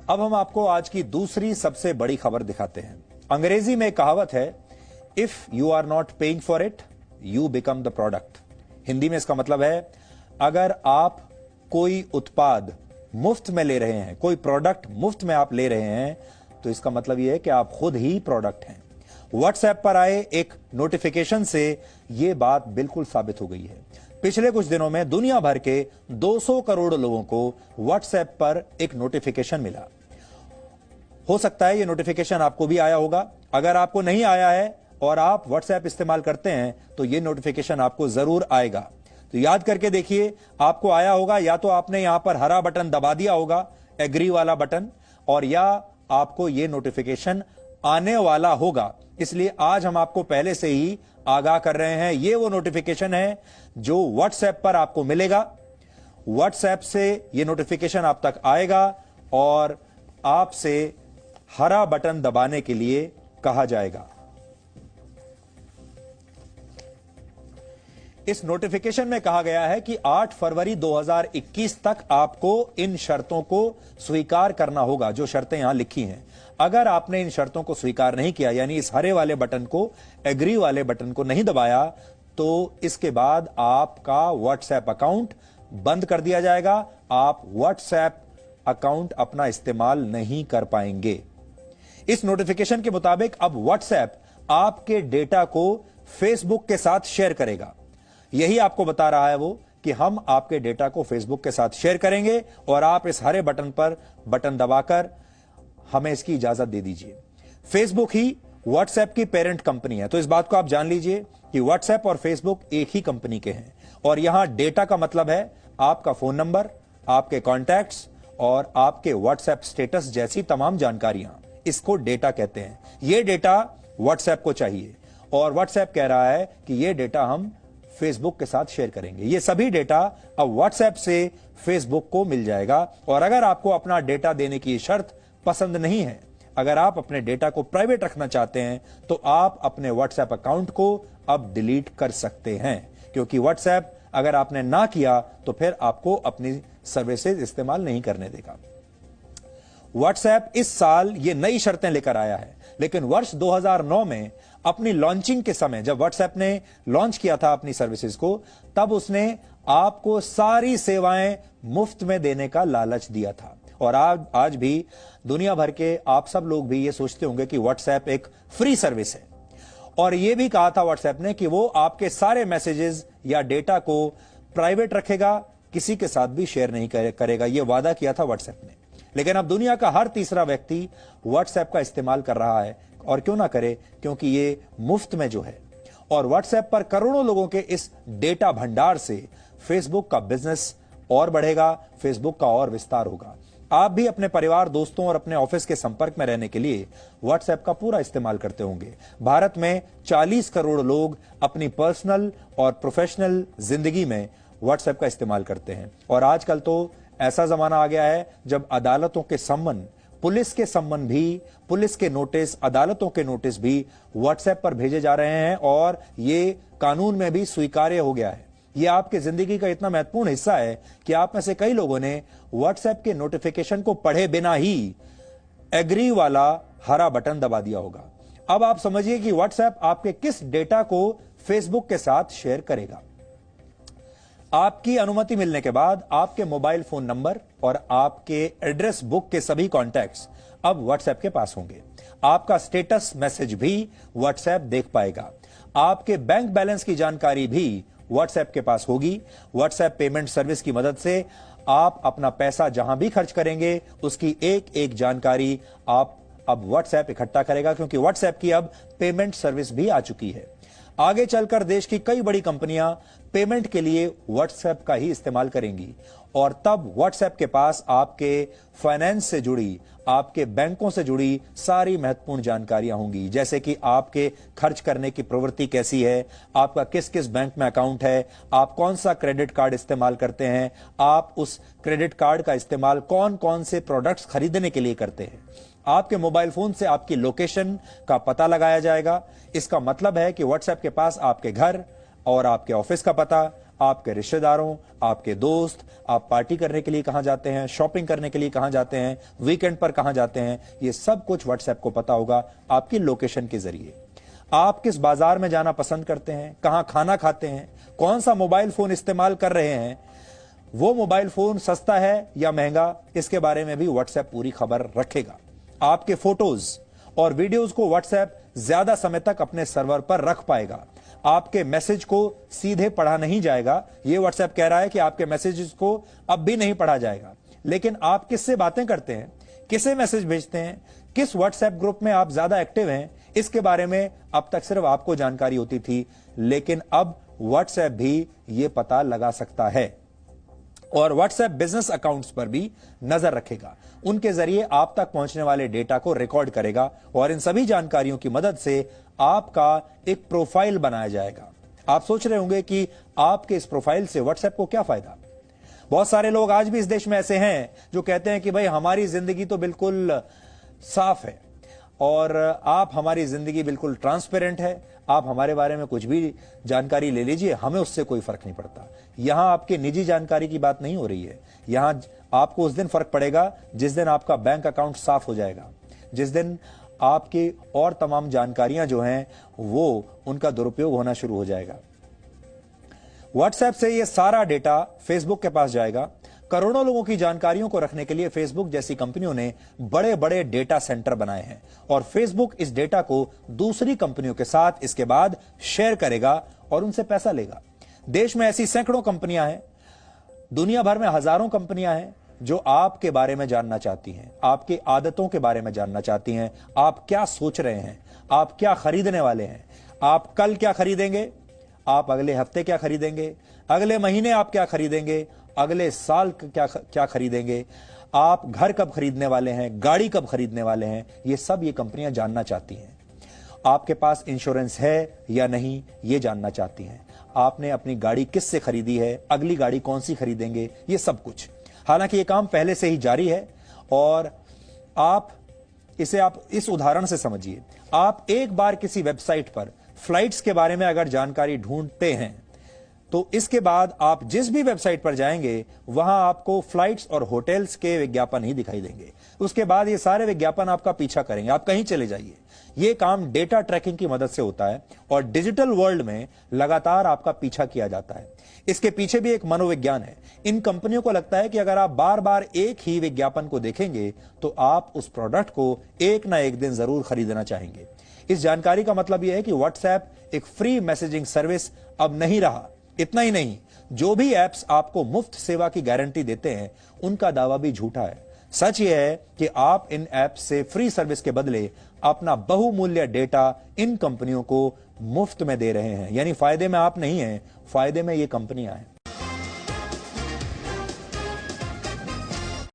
अब हम आपको आज की दूसरी सबसे बड़ी खबर दिखाते हैं। अंग्रेजी में एक कहावत है, if you are not paying for it you become the product. Hindi में इसका मतलब है, अगर आप कोई उत्पाद मुफ्त में ले रहे हैं, कोई प्रोडक्ट मुफ्त में आप ले रहे हैं, तो इसका मतलब यह है कि आप खुद ही प्रोडक्ट हैं। व्हाट्सएप पर आए एक नोटिफिकेशन से यह बात बिल्कुल साबित हो गई है। पिछले कुछ दिनों में दुनिया भर के 200 करोड़ लोगों को व्हाट्सएप पर एक नोटिफिकेशन मिला। हो सकता है यह नोटिफिकेशन आपको भी आया होगा। अगर आपको नहीं आया है और आप व्हाट्सएप इस्तेमाल करते हैं तो यह नोटिफिकेशन आपको जरूर आएगा। तो याद करके देखिए, आपको आया होगा, या तो आपने यहां पर हरा बटन दबा दिया होगा, एग्री वाला बटन, और या आपको यह नोटिफिकेशन आने वाला होगा। इसलिए आज हम आपको पहले से ही आगाह कर रहे हैं। यह वो नोटिफिकेशन है जो व्हाट्सएप पर आपको मिलेगा। व्हाट्सएप से यह नोटिफिकेशन आप तक आएगा और आपसे हरा बटन दबाने के लिए कहा जाएगा। इस नोटिफिकेशन में कहा गया है कि 8 फरवरी 2021 तक आपको इन शर्तों को स्वीकार करना होगा, जो शर्तें यहां लिखी हैं। अगर आपने इन शर्तों को स्वीकार नहीं किया, यानी इस हरे वाले बटन को, एग्री वाले बटन को नहीं दबाया, तो इसके बाद आपका व्हाट्सएप अकाउंट बंद कर दिया जाएगा। आप व्हाट्सएप अकाउंट अपना इस्तेमाल नहीं कर पाएंगे। इस नोटिफिकेशन के मुताबिक अब व्हाट्सएप आपके डेटा को फेसबुक के साथ शेयर करेगा। यही आपको बता रहा है वो कि हम आपके डेटा को फेसबुक के साथ शेयर करेंगे और आप इस हरे बटन पर बटन दबाकर हमें इसकी इजाजत दे दीजिए। फेसबुक ही व्हाट्सएप की पेरेंट कंपनी है, तो इस बात को आप जान लीजिए कि व्हाट्सएप और फेसबुक एक ही कंपनी के हैं। और यहां डेटा का मतलब है आपका फोन नंबर, आपके कॉन्टैक्ट्स और आपके व्हाट्सएप स्टेटस जैसी तमाम जानकारियां, इसको डेटा कहते हैं। यह डेटा व्हाट्सएप को चाहिए और व्हाट्सएप कह रहा है कि यह डेटा हम फेसबुक के साथ शेयर करेंगे। यह सभी डेटा अब व्हाट्सएप से फेसबुक को मिल जाएगा। और अगर आपको अपना डेटा देने की शर्त पसंद नहीं है, अगर आप अपने डेटा को प्राइवेट रखना चाहते हैं, तो आप अपने व्हाट्सएप अकाउंट को अब डिलीट कर सकते हैं, क्योंकि व्हाट्सएप अगर आपने ना किया तो फिर आपको अपनी सर्विसेज इस्तेमाल नहीं करने देगा। व्हाट्सएप इस साल ये नई शर्तें लेकर आया है, लेकिन वर्ष 2009 में अपनी लॉन्चिंग के समय, जब व्हाट्सएप ने लॉन्च किया था अपनी सर्विसेज को, तब उसने आपको सारी सेवाएं मुफ्त में देने का लालच दिया था। और आज भी दुनिया भर के आप सब लोग भी ये सोचते होंगे कि व्हाट्सएप एक फ्री सर्विस है। और यह भी कहा था व्हाट्सएप ने कि वो आपके सारे मैसेजेस या डेटा को प्राइवेट रखेगा, किसी के साथ भी शेयर नहीं करेगा। यह वादा किया था व्हाट्सएप ने। लेकिन अब दुनिया का हर तीसरा व्यक्ति व्हाट्सएप का इस्तेमाल कर रहा है, और क्यों ना करे, क्योंकि ये मुफ्त में जो है। और व्हाट्सएप पर करोड़ों लोगों के इस डेटा भंडार से फेसबुक का बिजनेस और बढ़ेगा, फेसबुक का और विस्तार होगा। आप भी अपने परिवार, दोस्तों और अपने ऑफिस के संपर्क में रहने के लिए व्हाट्सएप का पूरा इस्तेमाल करते होंगे। भारत में 40 करोड़ लोग अपनी पर्सनल और प्रोफेशनल जिंदगी में व्हाट्सएप का इस्तेमाल करते हैं। और आजकल तो ऐसा जमाना आ गया है जब अदालतों के सम्मन, पुलिस के सम्मन भी, पुलिस के नोटिस, अदालतों के नोटिस भी व्हाट्सएप पर भेजे जा रहे हैं, और ये कानून में भी स्वीकार्य हो गया है। ये आपके जिंदगी का इतना महत्वपूर्ण हिस्सा है कि आप में से कई लोगों ने व्हाट्सएप के नोटिफिकेशन को पढ़े बिना ही एग्री वाला हरा बटन दबा दिया होगा। अब आप समझिए कि व्हाट्सएप आपके किस डेटा को फेसबुक के साथ शेयर करेगा। आपकी अनुमति मिलने के बाद आपके मोबाइल फोन नंबर और आपके एड्रेस बुक के सभी कॉन्टैक्ट्स अब व्हाट्सएप के पास होंगे। आपका स्टेटस मैसेज भी व्हाट्सएप देख पाएगा। आपके बैंक बैलेंस की जानकारी भी व्हाट्सएप के पास होगी। व्हाट्सएप पेमेंट सर्विस की मदद से आप अपना पैसा जहां भी खर्च करेंगे, उसकी एक एक जानकारी आप अब व्हाट्सएप इकट्ठा करेगा, क्योंकि व्हाट्सएप की अब पेमेंट सर्विस भी आ चुकी है। आगे चलकर देश की कई बड़ी कंपनियां पेमेंट के लिए व्हाट्सएप का ही इस्तेमाल करेंगी, और तब व्हाट्सएप के पास आपके फाइनेंस से जुड़ी, आपके बैंकों से जुड़ी सारी महत्वपूर्ण जानकारियां होंगी, जैसे कि आपके खर्च करने की प्रवृत्ति कैसी है, आपका किस किस बैंक में अकाउंट है, आप कौन सा क्रेडिट कार्ड इस्तेमाल करते हैं, आप उस क्रेडिट कार्ड का इस्तेमाल कौन कौन से प्रोडक्ट्स खरीदने के लिए करते हैं। आपके मोबाइल फोन से आपकी लोकेशन का पता लगाया जाएगा। इसका मतलब है कि व्हाट्सएप के पास आपके घर और आपके ऑफिस का पता, आपके रिश्तेदारों, आपके दोस्त, आप पार्टी करने के लिए कहां जाते हैं, शॉपिंग करने के लिए कहां जाते हैं, वीकेंड पर कहां जाते हैं, ये सब कुछ व्हाट्सएप को पता होगा आपकी लोकेशन के जरिए। आप किस बाजार में जाना पसंद करते हैं, कहां खाना खाते हैं, कौन सा मोबाइल फोन इस्तेमाल कर रहे हैं, वो मोबाइल फोन सस्ता है या महंगा, इसके बारे में भी व्हाट्सएप पूरी खबर रखेगा। आपके फोटोज और वीडियोज को व्हाट्सएप ज्यादा समय तक अपने सर्वर पर रख पाएगा। आपके मैसेज को सीधे पढ़ा नहीं जाएगा। यह व्हाट्सएप कह रहा है कि आपके मैसेजेस को अब भी नहीं पढ़ा जाएगा, लेकिन आप किससे बातें करते हैं, किसे मैसेज भेजते हैं, किस व्हाट्सएप ग्रुप में आप ज्यादा एक्टिव हैं, इसके बारे में अब तक सिर्फ आपको जानकारी होती थी, लेकिन अब व्हाट्सएप भी यह पता लगा सकता है और व्हाट्सएप बिजनेस अकाउंट्स पर भी नजर रखेगा। उनके जरिए आप तक पहुंचने वाले डेटा को रिकॉर्ड करेगा और इन सभी जानकारियों की मदद से आपका एक प्रोफाइल बनाया जाएगा। आप सोच रहे होंगे कि आपके इस प्रोफाइल से व्हाट्सएप को क्या फायदा। बहुत सारे लोग आज भी इस देश में ऐसे हैं जो कहते हैं कि भाई हमारी जिंदगी तो बिल्कुल साफ है और आप हमारी जिंदगी बिल्कुल ट्रांसपेरेंट है, आप हमारे बारे में कुछ भी जानकारी ले लीजिए, हमें उससे कोई फर्क नहीं पड़ता। यहां आपकी निजी जानकारी की बात नहीं हो रही है। यहां आपको उस दिन फर्क पड़ेगा जिस दिन आपका बैंक अकाउंट साफ हो जाएगा, जिस दिन आपकी और तमाम जानकारियां जो हैं वो उनका दुरुपयोग होना शुरू हो जाएगा। व्हाट्सएप से ये सारा डेटा फेसबुक के पास जाएगा। करोड़ों लोगों की जानकारियों को रखने के लिए फेसबुक जैसी कंपनियों ने बड़े बड़े डेटा सेंटर बनाए हैं और फेसबुक इस डेटा को दूसरी कंपनियों के साथ इसके बाद शेयर करेगा और उनसे पैसा लेगा। देश में ऐसी सैकड़ों कंपनियां हैं, दुनिया भर में हजारों कंपनियां हैं जो आपके बारे में जानना चाहती हैं, आपकी आदतों के बारे में जानना चाहती हैं, आप क्या सोच रहे हैं, आप क्या खरीदने वाले हैं, आप कल क्या खरीदेंगे, आप अगले हफ्ते क्या खरीदेंगे, अगले महीने आप क्या खरीदेंगे, अगले साल क्या खरीदेंगे, आप घर कब खरीदने वाले हैं, गाड़ी कब खरीदने वाले हैं, ये सब ये कंपनियां जानना चाहती हैं। आपके पास इंश्योरेंस है या नहीं ये जानना चाहती हैं। आपने अपनी गाड़ी किससे खरीदी है, अगली गाड़ी कौन सी खरीदेंगे, ये सब कुछ। हालांकि ये काम पहले से ही जारी है और आप इस उदाहरण से समझिए। आप एक बार किसी वेबसाइट पर फ्लाइट्स के बारे में अगर जानकारी ढूंढते हैं तो इसके बाद आप जिस भी वेबसाइट पर जाएंगे वहां आपको फ्लाइट्स और होटल्स के विज्ञापन ही दिखाई देंगे। उसके बाद ये सारे विज्ञापन आपका पीछा करेंगे, आप कहीं चले जाइए। ये काम डेटा ट्रैकिंग की मदद से होता है और डिजिटल वर्ल्ड में लगातार आपका पीछा किया जाता है। इसके पीछे भी एक मनोविज्ञान है। इन कंपनियों को लगता है कि अगर आप बार बार एक ही विज्ञापन को देखेंगे तो आप उस प्रोडक्ट को एक ना एक दिन जरूर खरीदना चाहेंगे। इस जानकारी का मतलब यह है कि व्हाट्सएप एक फ्री मैसेजिंग सर्विस अब नहीं रहा। इतना ही नहीं, जो भी एप्स आपको मुफ्त सेवा की गारंटी देते हैं उनका दावा भी झूठा है। सच यह है कि आप इन ऐप्स से फ्री सर्विस के बदले अपना बहुमूल्य डेटा इन कंपनियों को मुफ्त में दे रहे हैं। यानी फायदे में आप नहीं हैं, फायदे में ये कंपनियां हैं।